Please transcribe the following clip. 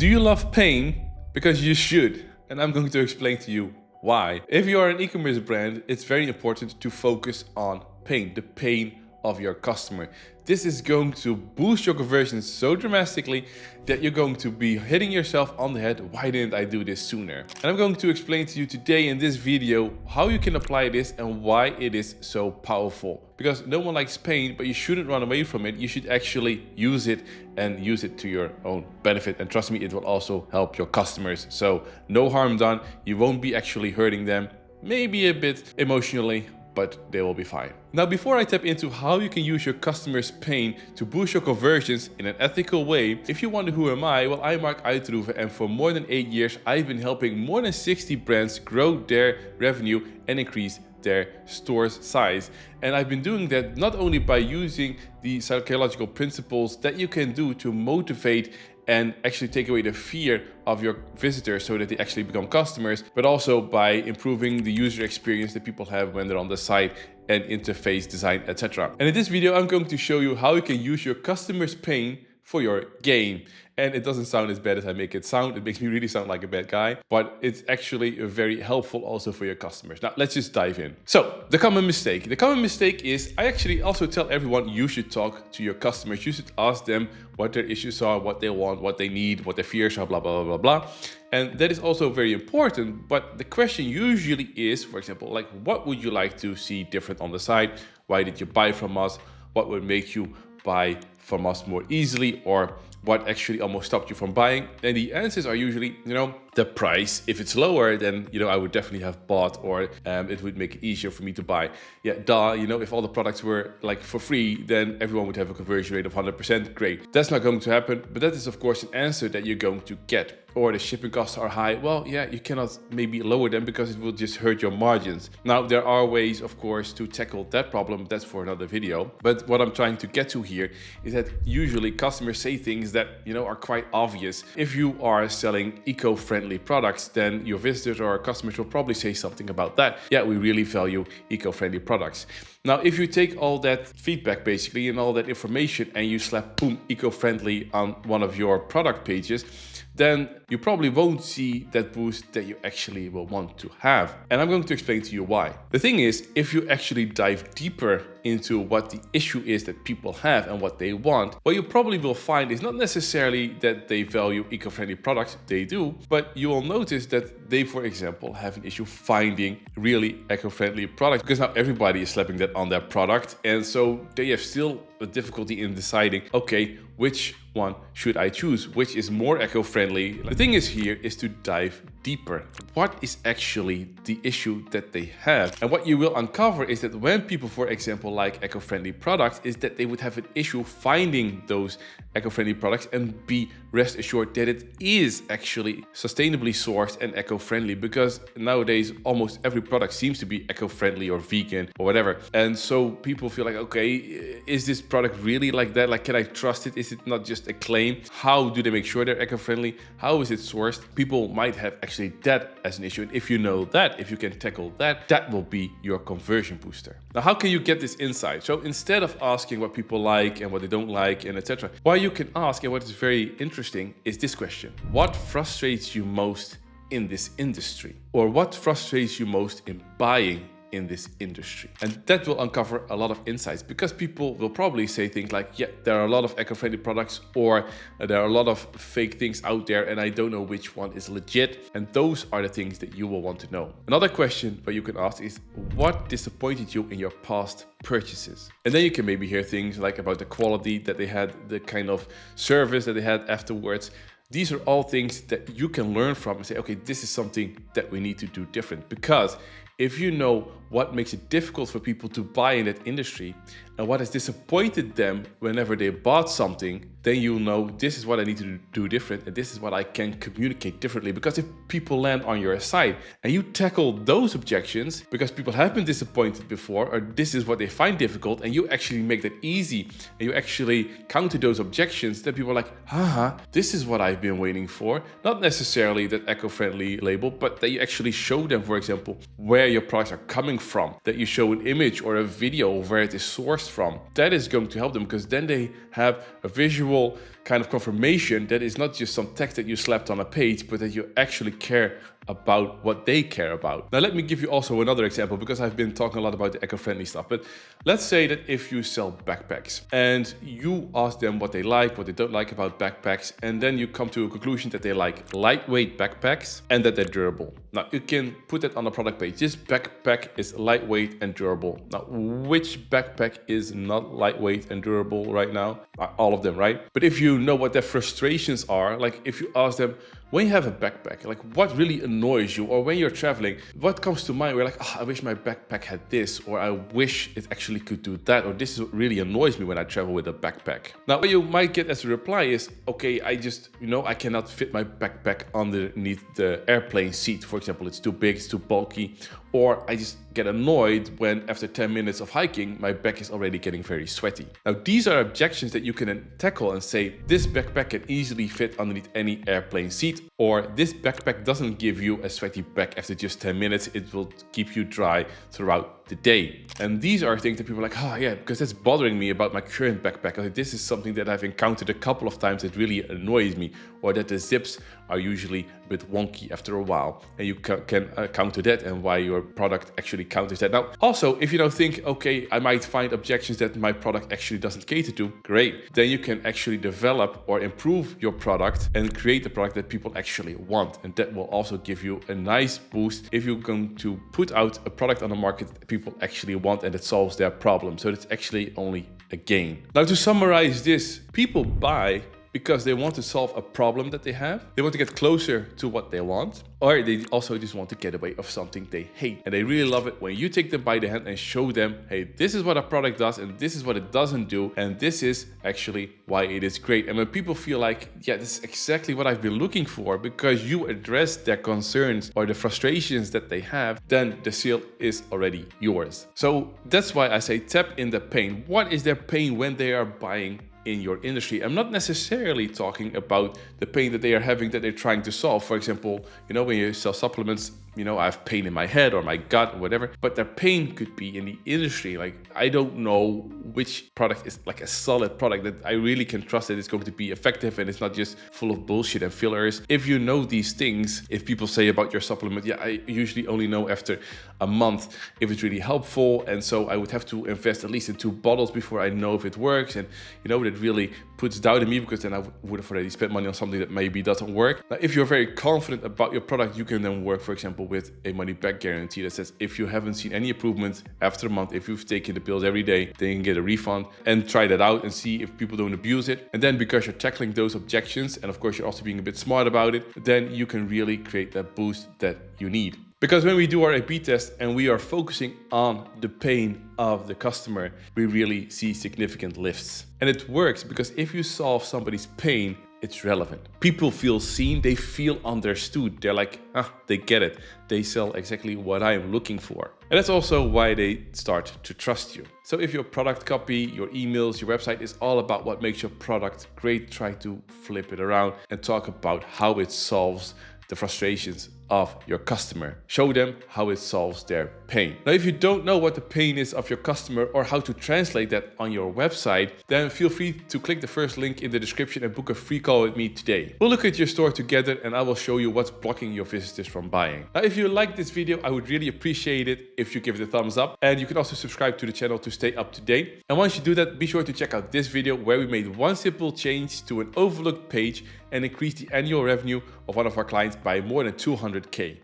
Do you love pain? Because you should, and I'm going to explain to you why. If you are an e-commerce brand, it's very important to focus on pain, the pain of your customer. This is going to boost your conversions so dramatically that you're going to be hitting yourself on the head. Why didn't I do this sooner? And I'm going to explain to you today in this video how you can apply this and why it is so powerful. Because no one likes pain, but you shouldn't run away from it. You should actually use it and use it to your own benefit. And trust me, it will also help your customers. So no harm done. You won't be actually hurting them, maybe a bit emotionally, but they will be fine. Now, before I tap into how you can use your customers' pain to boost your conversions in an ethical way, if you wonder who am I, well, I'm Marc Uitterhoeve, and for more than 8 years, I've been helping more than 60 brands grow their revenue and increase their store's size. And I've been doing that not only by using the psychological principles that you can do to motivate and actually take away the fear of your visitors so that they actually become customers, but also by improving the user experience that people have when they're on the site and interface design, etc. And in this video, I'm going to show you how you can use your customers' pain for your gain. And it doesn't sound as bad as I make it sound. It makes me really sound like a bad guy, but it's actually very helpful also for your customers. Now, let's just dive in. So the common mistake. The common mistake is I actually also tell everyone you should talk to your customers. You should ask them what their issues are, what they want, what they need, what their fears are, blah, blah, blah, blah, blah. And that is also very important. But the question usually is, for example, like, what would you like to see different on the site? Why did you buy from us? What would make you buy from us more easily, or what actually almost stopped you from buying? And the answers are usually, the price. If it's lower, then, I would definitely have bought, or it would make it easier for me to buy. Yeah, if all the products were like for free, then everyone would have a conversion rate of 100%. Great. That's not going to happen, but that is of course an answer that you're going to get. Or the shipping costs are high. Well, yeah, you cannot maybe lower them because it will just hurt your margins. Now, there are ways, of course, to tackle that problem. That's for another video. But what I'm trying to get to here is that usually customers say things that, are quite obvious. If you are selling eco-friendly products, then your visitors or customers will probably say something about that. Yeah, we really value eco-friendly products. Now, if you take all that feedback basically and all that information and you slap boom, eco-friendly on one of your product pages, then you probably won't see that boost that you actually will want to have. And I'm going to explain to you why. The thing is, if you actually dive deeper into what the issue is that people have and what they want, what you probably will find is not necessarily that they value eco-friendly products, they do, but you will notice that they, for example, have an issue finding really eco-friendly products, because now everybody is slapping that on their product. And so they have still a difficulty in deciding, okay, which one should I choose? Which is more eco-friendly? The thing is here is to dive deeper. What is actually the issue that they have? And what you will uncover is that when people, for example, like eco-friendly products, is that they would have an issue finding those eco-friendly products, and be rest assured that it is actually sustainably sourced and eco-friendly, because nowadays almost every product seems to be eco-friendly or vegan or whatever. And so people feel like, okay, is this product really like that? Like, can I trust it? Is it not just a claim? How do they make sure they're eco-friendly? How is it sourced? People might have actually that as an issue. And if you know that, if you can tackle that, that will be your conversion booster. Now, how can you get this insight? So instead of asking what people like and what they don't like and etc., what you can ask, and what is very interesting, is this question: what frustrates you most in this industry? Or what frustrates you most in buying in this industry? And that will uncover a lot of insights, because people will probably say things like, yeah, there are a lot of eco-friendly products, or there are a lot of fake things out there and I don't know which one is legit. And those are the things that you will want to know. Another question that you can ask is, what disappointed you in your past purchases? And then you can maybe hear things like about the quality that they had, the kind of service that they had afterwards. These are all things that you can learn from and say, okay, this is something that we need to do different. Because if you know what makes it difficult for people to buy in that industry and what has disappointed them whenever they bought something, then you'll know this is what I need to do different, and this is what I can communicate differently. Because if people land on your site and you tackle those objections, because people have been disappointed before, or this is what they find difficult, and you actually make that easy and you actually counter those objections, then people are like, this is what I've been waiting for. Not necessarily that eco-friendly label, but that you actually show them, for example, where your products are coming from, that you show an image or a video of where it is sourced from. That is going to help them, because then they have a visual kind of confirmation that is not just some text that you slapped on a page, but that you actually care about what they care about. Now, let me give you also another example, because I've been talking a lot about the eco-friendly stuff. But let's say that if you sell backpacks and you ask them what they like, what they don't like about backpacks, and then you come to a conclusion that they like lightweight backpacks and that they're durable. Now, you can put that on a product page. This backpack is lightweight and durable. Now, which backpack is not lightweight and durable right now? All of them, right? But if you know what their frustrations are, like if you ask them, when you have a backpack, like what really annoys you, or when you're traveling, what comes to mind? We're like, oh, I wish my backpack had this, or I wish it actually could do that, or this is what really annoys me when I travel with a backpack. Now, what you might get as a reply is, okay, I just, I cannot fit my backpack underneath the airplane seat. For example, it's too big, it's too bulky, or I just get annoyed when after 10 minutes of hiking, my back is already getting very sweaty. Now, these are objections that you can then tackle and say, this backpack can easily fit underneath any airplane seat, or this backpack doesn't give you a sweaty back after just 10 minutes. It will keep you dry throughout the day. And these are things that people are like, oh yeah, because that's bothering me about my current backpack. Like, this is something that I've encountered a couple of times that really annoys me, or that the zips are usually a bit wonky after a while. And you can counter that, and why your product actually counters that. Now, also, if you don't think, okay, I might find objections that my product actually doesn't cater to, great. Then you can actually develop or improve your product and create the product that people actually want. And that will also give you a nice boost if you're going to put out a product on the market that people actually want and it solves their problem. So it's actually only a gain. Now, to summarize this, people buy because they want to solve a problem that they have. They want to get closer to what they want, or they also just want to get away of something they hate. And they really love it when you take them by the hand and show them, hey, this is what a product does and this is what it doesn't do. And this is actually why it is great. And when people feel like, yeah, this is exactly what I've been looking for, because you address their concerns or the frustrations that they have, then the sale is already yours. So that's why I say tap in the pain. What is their pain when they are buying in your industry? I'm not necessarily talking about the pain that they are having that they're trying to solve. For example, when you sell supplements, I have pain in my head or my gut or whatever, but their pain could be in the industry. Like, I don't know which product is like a solid product that I really can trust that it's going to be effective and it's not just full of bullshit and fillers. If you know these things, if people say about your supplement, yeah, I usually only know after a month if it's really helpful. And so I would have to invest at least in 2 bottles before I know if it works. And that really puts doubt in me, because then I would have already spent money on something that maybe doesn't work. Now, if you're very confident about your product, you can then work, for example, with a money back guarantee that says if you haven't seen any improvement after a month, if you've taken the pills every day, then you can get a refund, and try that out and see if people don't abuse it. And then, because you're tackling those objections, and of course you're also being a bit smart about it, then you can really create that boost that you need. Because when we do our A/B test and we are focusing on the pain of the customer, we really see significant lifts. And it works because if you solve somebody's pain, it's relevant. People feel seen, they feel understood. They're like, they get it. They sell exactly what I am looking for. And that's also why they start to trust you. So if your product copy, your emails, your website is all about what makes your product great, try to flip it around and talk about how it solves the frustrations of your customer. Show them how it solves their pain. Now, if you don't know what the pain is of your customer or how to translate that on your website, then feel free to click the first link in the description and book a free call with me today. We'll look at your store together and I will show you what's blocking your visitors from buying. Now, if you like this video, I would really appreciate it if you give it a thumbs up, and you can also subscribe to the channel to stay up to date. And once you do that, be sure to check out this video where we made one simple change to an overlooked page and increased the annual revenue of one of our clients by more than 200K.